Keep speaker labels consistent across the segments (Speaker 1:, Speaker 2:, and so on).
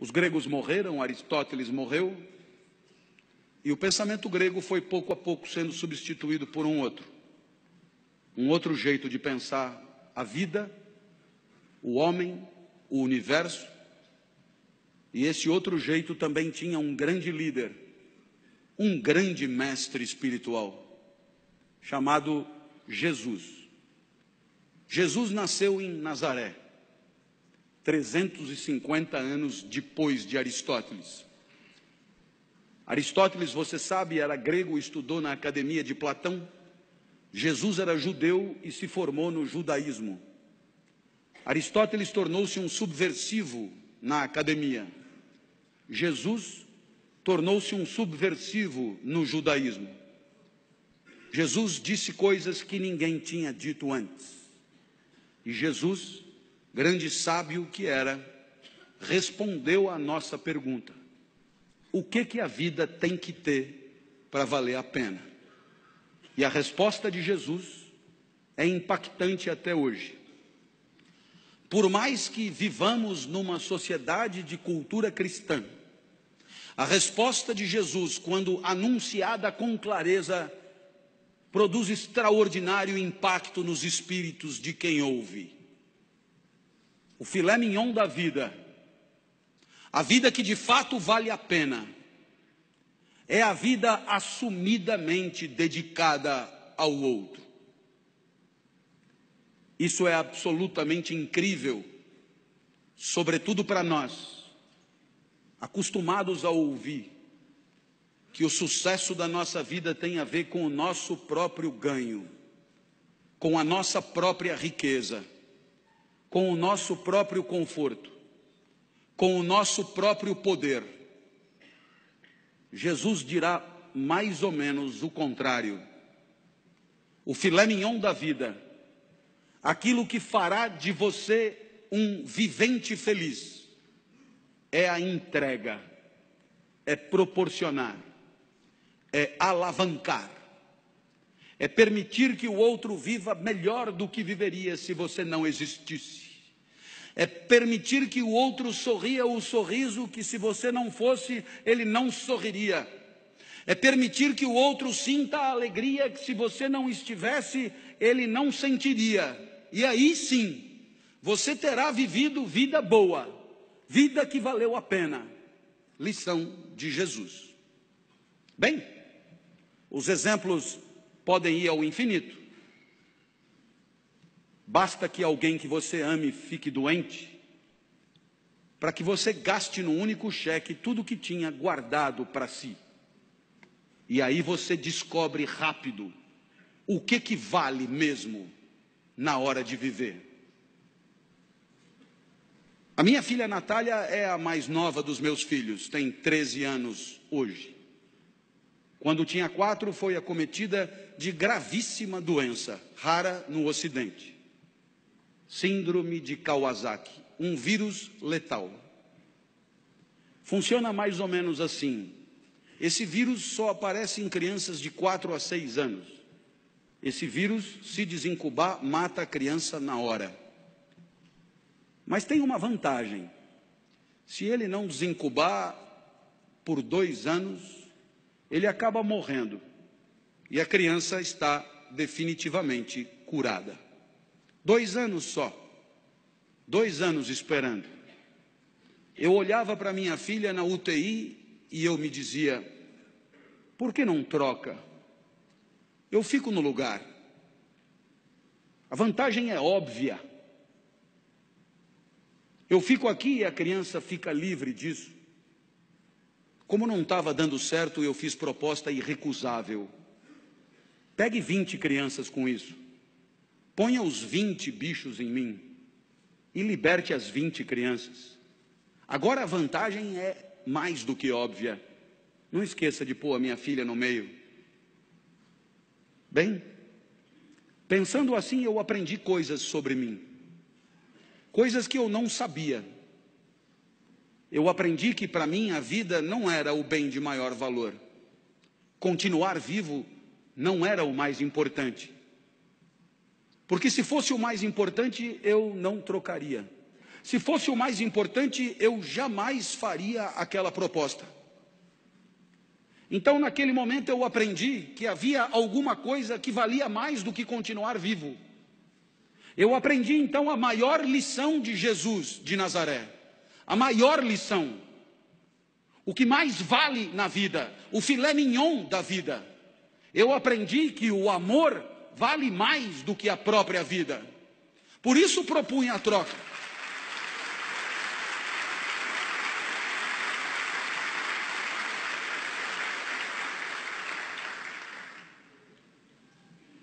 Speaker 1: Os gregos morreram, Aristóteles morreu, e o pensamento grego foi pouco a pouco sendo substituído por um outro jeito de pensar a vida, o homem, o universo. E esse outro jeito também tinha um grande líder, um grande mestre espiritual, chamado Jesus. Jesus nasceu em Nazaré, 350 anos depois de Aristóteles. Aristóteles, você sabe, era grego, estudou na academia de Platão. Jesus era judeu e se formou no judaísmo. Aristóteles tornou-se um subversivo na academia. Jesus tornou-se um subversivo no judaísmo. Jesus disse coisas que ninguém tinha dito antes. E Jesus, grande sábio que era, respondeu à nossa pergunta: o que a vida tem que ter para valer a pena? E a resposta de Jesus é impactante até hoje. Por mais que vivamos numa sociedade de cultura cristã, a resposta de Jesus, quando anunciada com clareza, produz extraordinário impacto nos espíritos de quem ouve. O filé mignon da vida, a vida que de fato vale a pena, é a vida assumidamente dedicada ao outro. Isso é absolutamente incrível, sobretudo para nós, acostumados a ouvir que o sucesso da nossa vida tem a ver com o nosso próprio ganho, com a nossa própria riqueza, com o nosso próprio conforto, com o nosso próprio poder. Jesus dirá mais ou menos o contrário. O filé mignon da vida, aquilo que fará de você um vivente feliz, é a entrega, é proporcionar, é alavancar, é permitir que o outro viva melhor do que viveria se você não existisse. É permitir que o outro sorria o sorriso que, se você não fosse, ele não sorriria. É permitir que o outro sinta a alegria que, se você não estivesse, ele não sentiria. E aí sim, você terá vivido vida boa, vida que valeu a pena. Lição de Jesus. Bem, os exemplos podem ir ao infinito. Basta que alguém que você ame fique doente, para que você gaste num único cheque tudo o que tinha guardado para si. E aí você descobre rápido o que vale mesmo na hora de viver. A minha filha Natália é a mais nova dos meus filhos, tem 13 anos hoje. Quando tinha 4, foi acometida de gravíssima doença, rara no Ocidente. Síndrome de Kawasaki, um vírus letal. Funciona mais ou menos assim. Esse vírus só aparece em crianças de 4 a 6 anos. Esse vírus, se desincubar, mata a criança na hora. Mas tem uma vantagem. Se ele não desincubar por 2 anos, ele acaba morrendo. E a criança está definitivamente curada. 2 anos só. 2 anos esperando. Eu olhava para minha filha na UTI e eu me dizia: por que não troca? Eu fico no lugar. A vantagem é óbvia. Eu fico aqui e a criança fica livre disso. Como não estava dando certo, eu fiz proposta irrecusável. Pegue 20 crianças com isso. Ponha os 20 bichos em mim e liberte as 20 crianças. Agora a vantagem é mais do que óbvia. Não esqueça de pôr a minha filha no meio. Bem, pensando assim, eu aprendi coisas sobre mim. Coisas que eu não sabia. Eu aprendi que para mim a vida não era o bem de maior valor. Continuar vivo não era o mais importante. Porque se fosse o mais importante, eu não trocaria. Se fosse o mais importante, eu jamais faria aquela proposta. Então, naquele momento, eu aprendi que havia alguma coisa que valia mais do que continuar vivo. Eu aprendi, então, a maior lição de Jesus de Nazaré. A maior lição. O que mais vale na vida, o filé mignon da vida. Eu aprendi que o amor vale mais do que a própria vida. Por isso propunha a troca.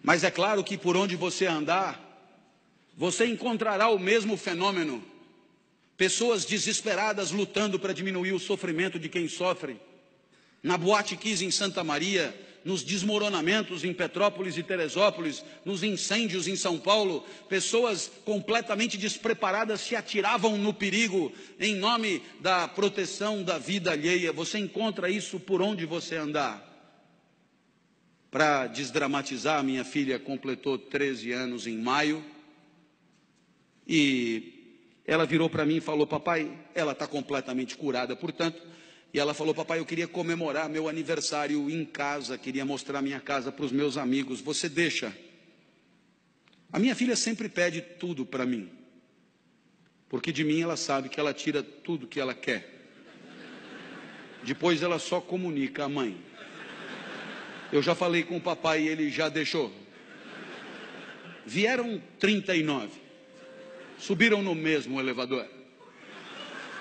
Speaker 1: Mas é claro que por onde você andar, você encontrará o mesmo fenômeno. Pessoas desesperadas lutando para diminuir o sofrimento de quem sofre. Na Boate Kiss em Santa Maria, nos desmoronamentos em Petrópolis e Teresópolis, nos incêndios em São Paulo, pessoas completamente despreparadas se atiravam no perigo em nome da proteção da vida alheia. Você encontra isso por onde você andar. Para desdramatizar, minha filha completou 13 anos em maio e ela virou para mim e falou: papai, ela está completamente curada, portanto, e ela falou: papai, eu queria comemorar meu aniversário em casa, queria mostrar minha casa para os meus amigos, você deixa? A minha filha sempre pede tudo para mim, porque de mim ela sabe que ela tira tudo que ela quer, depois ela só comunica à mãe. Eu já falei com o papai e ele já deixou. Vieram 39, subiram no mesmo elevador,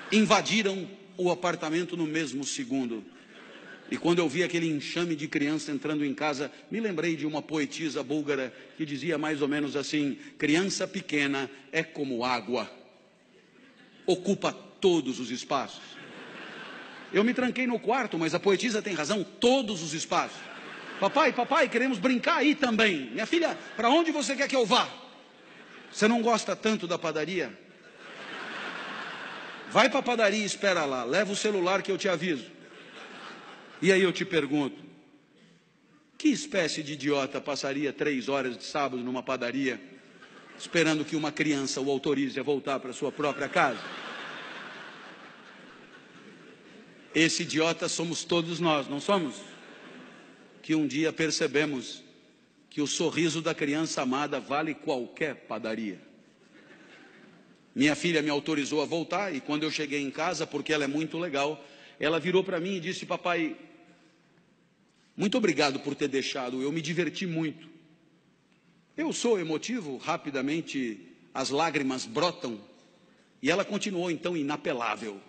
Speaker 1: invadiram o apartamento no mesmo segundo. E quando eu vi aquele enxame de criança entrando em casa, me lembrei de uma poetisa búlgara que dizia mais ou menos assim: criança pequena é como água, ocupa todos os espaços. Eu me tranquei no quarto, mas a poetisa tem razão, todos os espaços. Papai, papai, queremos brincar aí também. Minha filha, para onde você quer que eu vá? Você não gosta tanto da padaria? Vai para a padaria e espera lá, leva o celular que eu te aviso. E aí eu te pergunto, que espécie de idiota passaria 3 horas de sábado numa padaria, esperando que uma criança o autorize a voltar para sua própria casa? Esse idiota somos todos nós, não somos? Que um dia percebemos que o sorriso da criança amada vale qualquer padaria. Minha filha me autorizou a voltar e quando eu cheguei em casa, porque ela é muito legal, ela virou para mim e disse: papai, muito obrigado por ter deixado, eu me diverti muito. Eu sou emotivo, rapidamente as lágrimas brotam e ela continuou então inapelável.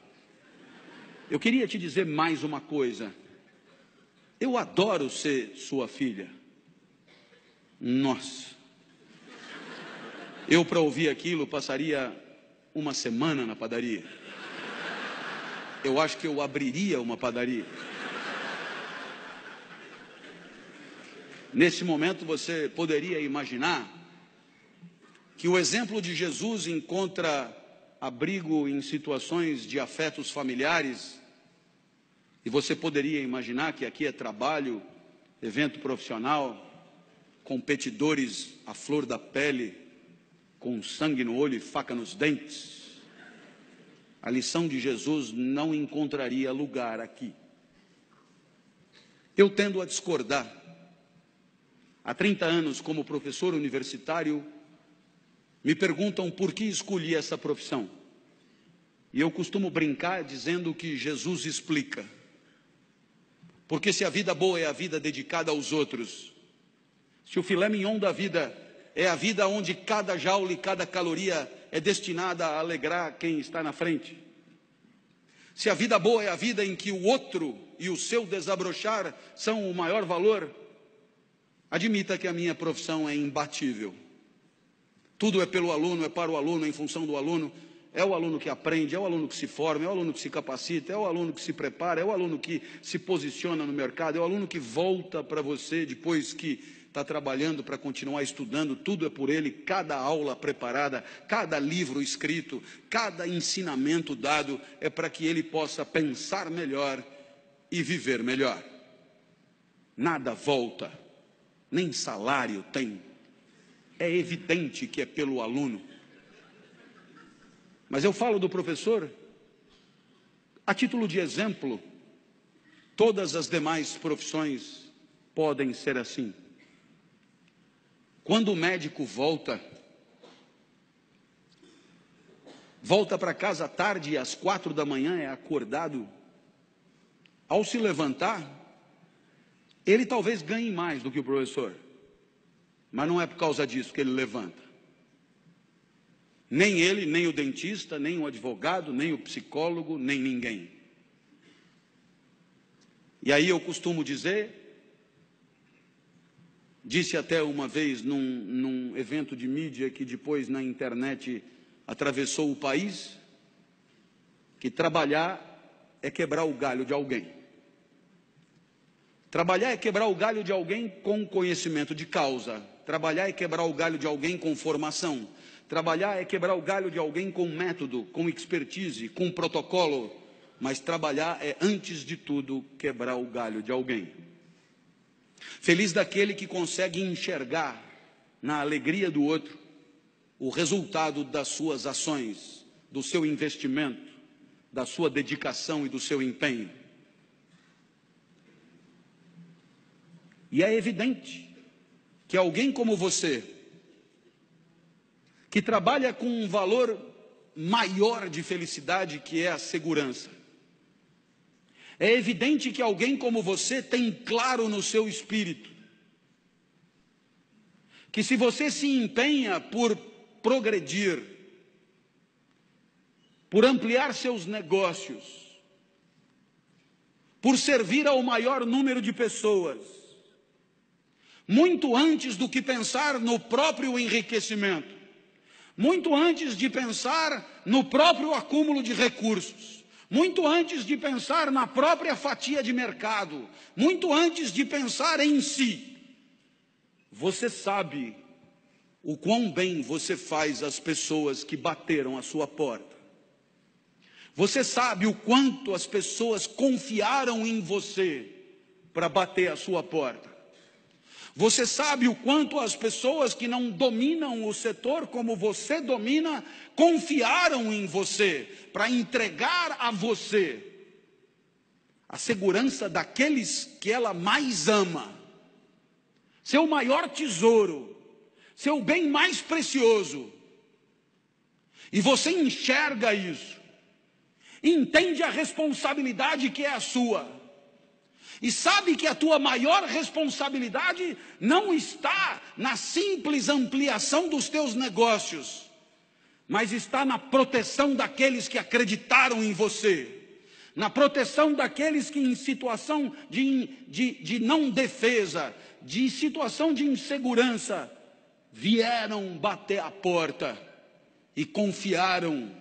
Speaker 1: Eu queria te dizer mais uma coisa. Eu adoro ser sua filha. Nossa. Eu, para ouvir aquilo, passaria uma semana na padaria. Eu acho que eu abriria uma padaria. Nesse momento, você poderia imaginar que o exemplo de Jesus encontra abrigo em situações de afetos familiares. E você poderia imaginar que aqui é trabalho, evento profissional, competidores à flor da pele, com sangue no olho e faca nos dentes. A lição de Jesus não encontraria lugar aqui. Eu tendo a discordar. Há 30 anos, como professor universitário, me perguntam por que escolhi essa profissão. E eu costumo brincar dizendo que Jesus explica. Porque se a vida boa é a vida dedicada aos outros, se o filé mignon da vida é a vida onde cada jaula e cada caloria é destinada a alegrar quem está na frente, se a vida boa é a vida em que o outro e o seu desabrochar são o maior valor, admita que a minha profissão é imbatível. Tudo é pelo aluno, é para o aluno, em função do aluno. É o aluno que aprende, é o aluno que se forma, é o aluno que se capacita, é o aluno que se prepara, é o aluno que se posiciona no mercado, é o aluno que volta para você depois que está trabalhando para continuar estudando. Tudo é por ele, cada aula preparada, cada livro escrito, cada ensinamento dado é para que ele possa pensar melhor e viver melhor. Nada volta, nem salário tem. É evidente que é pelo aluno. Mas eu falo do professor a título de exemplo. Todas as demais profissões podem ser assim. Quando o médico volta para casa à tarde e às 4 da manhã é acordado, ao se levantar, ele talvez ganhe mais do que o professor, mas não é por causa disso que ele levanta. Nem ele, nem o dentista, nem o advogado, nem o psicólogo, nem ninguém. E aí eu costumo dizer, disse até uma vez num evento de mídia que depois na internet atravessou o país, que trabalhar é quebrar o galho de alguém. Trabalhar é quebrar o galho de alguém com conhecimento de causa. Trabalhar é quebrar o galho de alguém com formação. Trabalhar é quebrar o galho de alguém com método, com expertise, com protocolo. Mas trabalhar é, antes de tudo, quebrar o galho de alguém. Feliz daquele que consegue enxergar na alegria do outro o resultado das suas ações, do seu investimento, da sua dedicação e do seu empenho. E é evidente que alguém como você, que trabalha com um valor maior de felicidade, que é a segurança, é evidente que alguém como você tem claro no seu espírito que se você se empenha por progredir, por ampliar seus negócios, por servir ao maior número de pessoas, muito antes do que pensar no próprio enriquecimento, muito antes de pensar no próprio acúmulo de recursos, muito antes de pensar na própria fatia de mercado, muito antes de pensar em si, você sabe o quão bem você faz às pessoas que bateram a sua porta. Você sabe o quanto as pessoas confiaram em você para bater a sua porta. Você sabe o quanto as pessoas que não dominam o setor como você domina, confiaram em você para entregar a você a segurança daqueles que ela mais ama, seu maior tesouro, seu bem mais precioso. E você enxerga isso, entende a responsabilidade que é a sua, e sabe que a tua maior responsabilidade não está na simples ampliação dos teus negócios, mas está na proteção daqueles que acreditaram em você, na proteção daqueles que em situação de não defesa, de situação de insegurança, vieram bater a porta e confiaram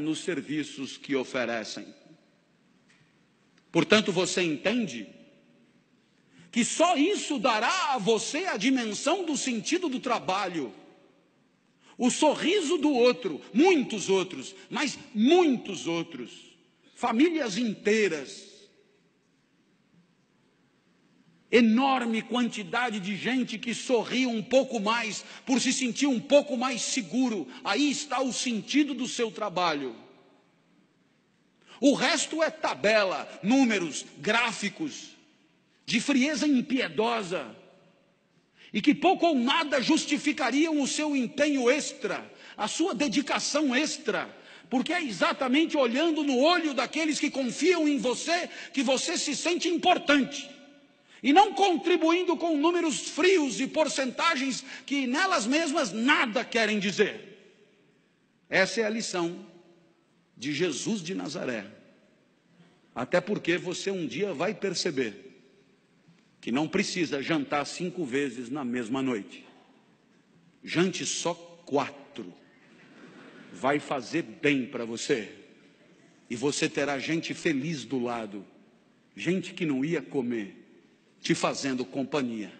Speaker 1: nos serviços que oferecem. Portanto, você entende que só isso dará a você a dimensão do sentido do trabalho, o sorriso do outro, muitos outros, mas muitos outros, famílias inteiras, enorme quantidade de gente que sorri um pouco mais, por se sentir um pouco mais seguro. Aí está o sentido do seu trabalho. O resto é tabela, números, gráficos, de frieza impiedosa, e que pouco ou nada justificariam o seu empenho extra, a sua dedicação extra, porque é exatamente olhando no olho daqueles que confiam em você, que você se sente importante. E não contribuindo com números frios e porcentagens que nelas mesmas nada querem dizer. Essa é a lição de Jesus de Nazaré. Até porque você um dia vai perceber que não precisa jantar 5 vezes na mesma noite. Jante só 4. Vai fazer bem para você. E você terá gente feliz do lado. Gente que não ia comer, te fazendo companhia.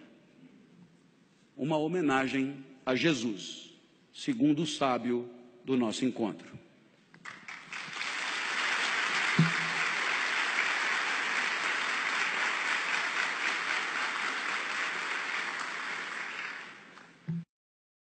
Speaker 1: Uma homenagem a Jesus, segundo o sábio do nosso encontro.